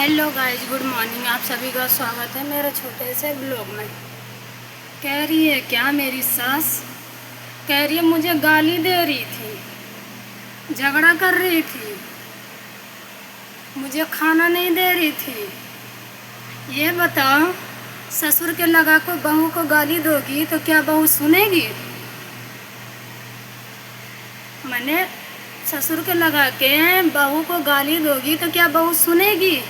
Hello guys, good morning. आप सभी का स्वागत है मेरे छोटे से ब्लॉग में। कह रही है क्या मेरी सास, कह रही है मुझे गाली दे रही थी, झगड़ा कर रही थी, मुझे खाना नहीं दे रही थी। ये बताओ, ससुर के लगा को बहू को गाली दोगी तो क्या बहू सुनेगी? मैंने ससुर के लगा के बहू को गाली दोगी तो क्या बहू सुनेगी?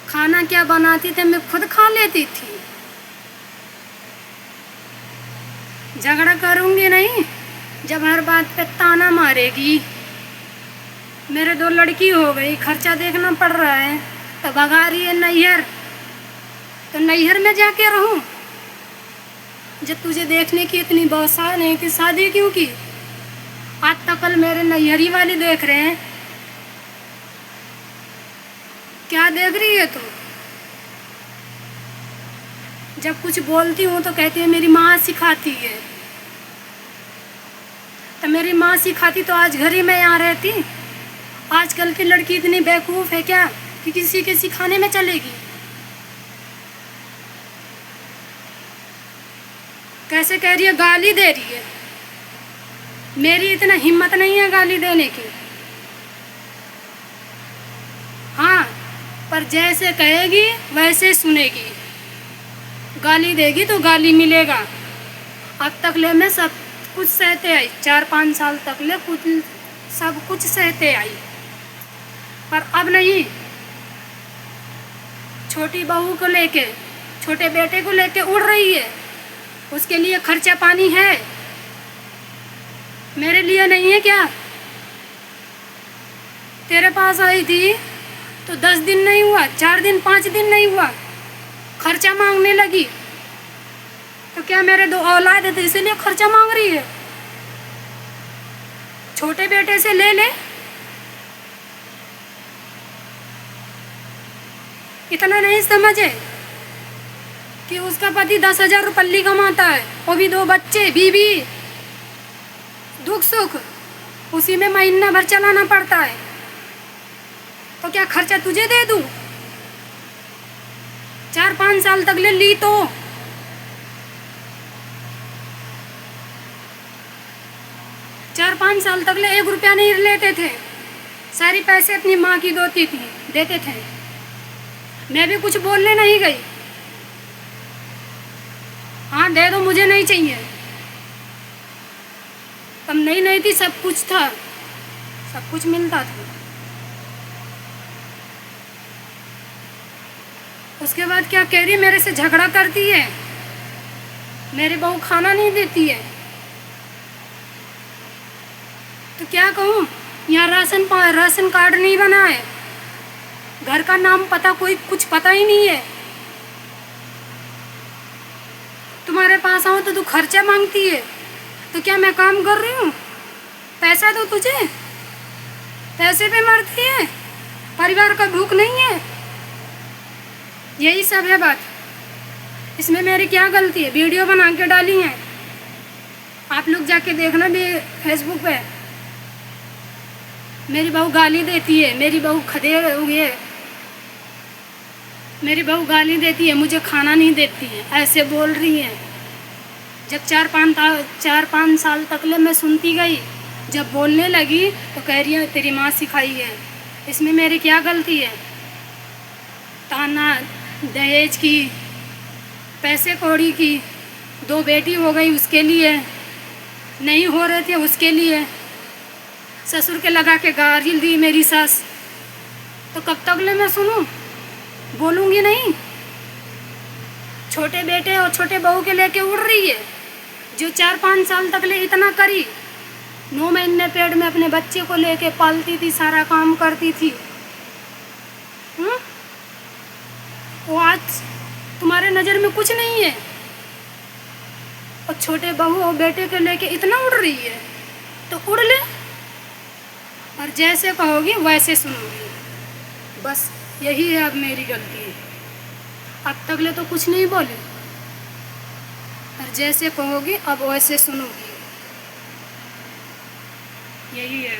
खाना क्या बनाती थी, मैं खुद खा लेती थी। झगड़ा करूँगी नहीं, जब हर बात पे ताना मारेगी। मेरे 2 लड़की हो गई, खर्चा देखना पड़ रहा है, तो भगा रही है नैहर। तो नैहर में जाके रहूं? जब तुझे देखने की इतनी बौसा नहीं थी, शादी क्यों की? आज तक कल मेरे नैहरी वाली देख रहे हैं। क्या देख रही है तू? जब कुछ बोलती हूँ तो कहती है मेरी माँ सिखाती है। तो मेरी माँ सिखाती तो आज घर ही में यहाँ रहती। आजकल की लड़की इतनी बेवकूफ़ है क्या कि किसी के सिखाने में चलेगी? कैसे कह रही है गाली दे रही है? मेरी इतना हिम्मत नहीं है गाली देने की। हाँ, पर जैसे कहेगी वैसे सुनेगी। गाली देगी तो गाली मिलेगा। अब तक ले मैं सब कुछ सहते आई, 4-5 साल तक ले सब कुछ सहते आई, पर अब नहीं। छोटी बहू को लेके, छोटे बेटे को लेके उड़ रही है। उसके लिए खर्चा पानी है, मेरे लिए नहीं है क्या? तेरे पास आई थी तो 10 दिन नहीं हुआ, 4 दिन 5 दिन नहीं हुआ, खर्चा मांगने लगी। तो क्या मेरे 2 औलाद है तो इसीलिए खर्चा मांग रही है? छोटे बेटे से ले ले। इतना नहीं समझे कि उसका पति 10,000 रुपये कमाता है, वो भी 2 बच्चे, बीवी, दुख सुख उसी में महीना भर चलाना पड़ता है। तो क्या खर्चा तुझे दे दूं? 4-5 साल तक ले ली तो 4-5 साल तक ले 1 रुपया नहीं लेते थे। सारी पैसे अपनी माँ की देते थे। मैं भी कुछ बोलने नहीं गई। हाँ दे दो, मुझे नहीं चाहिए। तब नहीं थी, सब कुछ था, सब कुछ मिलता था। उसके बाद क्या कह रही, मेरे से झगड़ा करती है, मेरी बहू खाना नहीं देती है। तो क्या कहूँ, यहाँ राशन कार्ड नहीं बना है, घर का नाम पता कोई कुछ पता ही नहीं है। तुम्हारे पास आऊँ तो तू खर्चा मांगती है। तो क्या मैं काम कर रही हूँ? पैसा दो तुझे, पैसे पे मरती है, परिवार का भूख नहीं है। यही सब है बात। इसमें मेरी क्या गलती है? वीडियो बना के डाली है, आप लोग जाके देखना भी फेसबुक पे। मेरी बहू गाली देती है, मेरी बहू खदेड़ हुई है, मेरी बहू गाली देती है, मुझे खाना नहीं देती है, ऐसे बोल रही है। जब 4-5 साल तक ले मैं सुनती गई, जब बोलने लगी तो कह रही है तेरी माँ सिखाई है। इसमें मेरी क्या गलती है? ताना दहेज की, पैसे कौड़ी की, 2 बेटी हो गई उसके लिए, नहीं हो रहे थे उसके लिए, ससुर के लगा के गाली दी मेरी सास। तो कब तक ले मैं सुनूं? बोलूँगी नहीं। छोटे बेटे और छोटे बहू के लेके उड़ रही है, जो 4-5 साल तक ले इतना करी। 9 महीने पेट में अपने बच्चे को लेके पालती थी, सारा काम करती थी। वो आज तुम्हारे नज़र में कुछ नहीं है, और छोटे बहू और बेटे के लेके इतना उड़ रही है। तो उड़ ले, और जैसे कहोगी वैसे सुनोगी। बस यही है अब मेरी गलती है। अब तक ले तो कुछ नहीं बोली, और जैसे कहोगी अब वैसे सुनोगी। यही है।